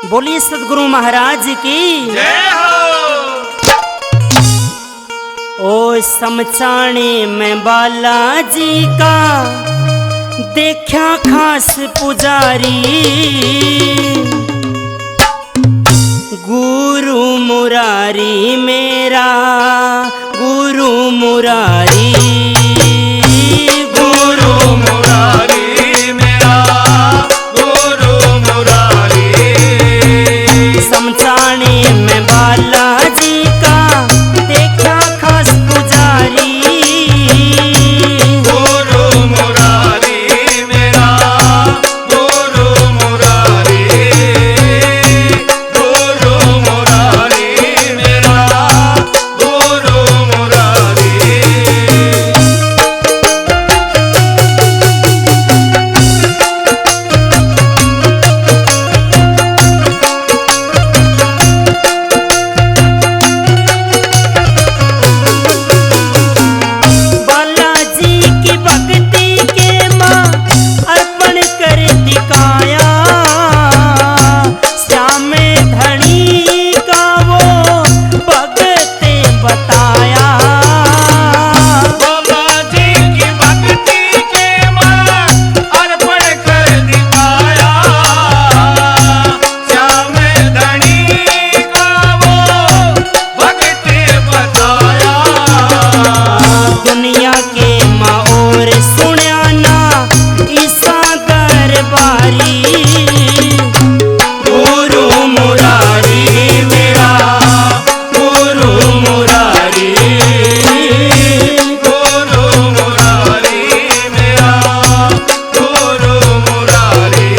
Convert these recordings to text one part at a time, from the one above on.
बोलिए सदगुरु महाराज की जय हो। ओ समचाने में बालाजी का देखा खास पुजारी, गुरु मुरारी मेरा गुरु मुरारी, गुरु मुरारी मेरा गुरु मुरारी। समचाने में बालाजी का देखा खास पुजारी, गुरु मुरारी मेरा गुरु मुरारी, गुरु मुरारी मेरा गुरु मुरारी। बालाजी की भक्ति के माँ अर्पण कर दिखाया, श्याम धनी का वो भगते बताया। बालाजी की भक्ति के माँ अर्पण कर दिखाया, श्याम धनी का वो भक्ति बताया। दुनिया के माँ और सुन्या ना ईसा दरबारी, गुरु मुरारी मेरा गुरु मुरारी, गुरु मुरारी मेरा गुरु मुरारी।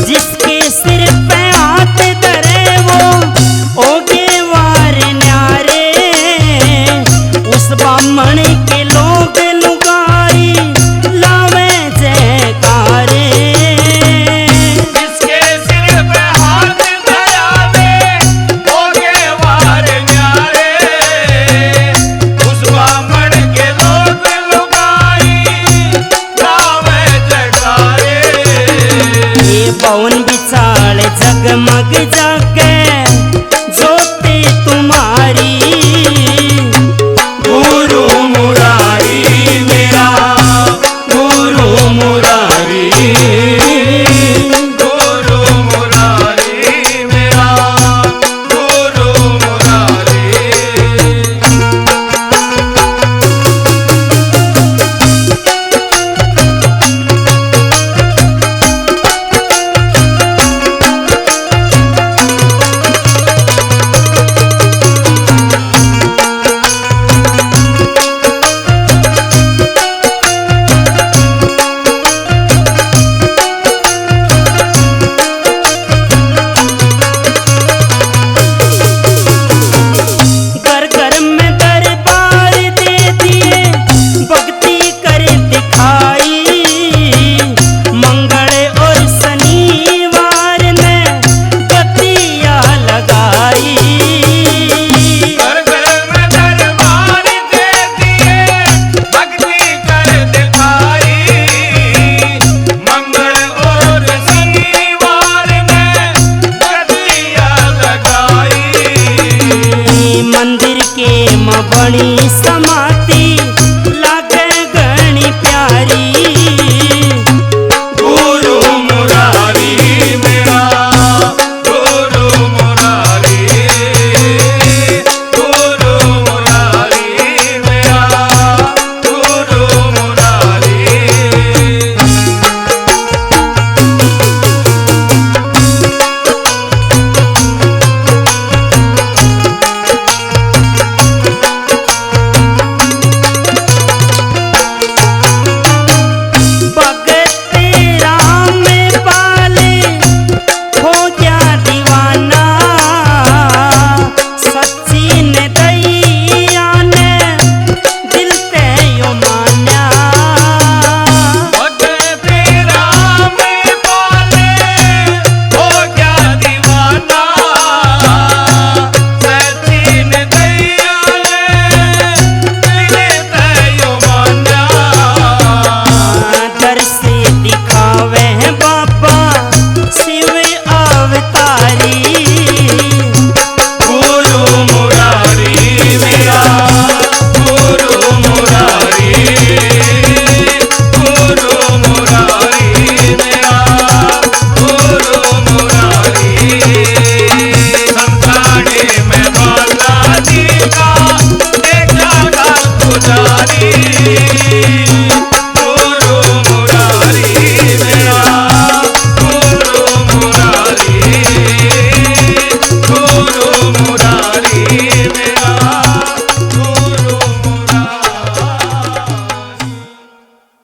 जिसके सिर पे हाथ धरे वो ओगे वार न्यारे, उस ब्राह्मण के लोग लुगाई लावे जयकारे। जिसके सिर पे हाथ धरावे होगे वार न्यारे, उस ब्राह्मण के लोग लुगाई गावे जयकारे। ये पवन बिचाल जगमग जग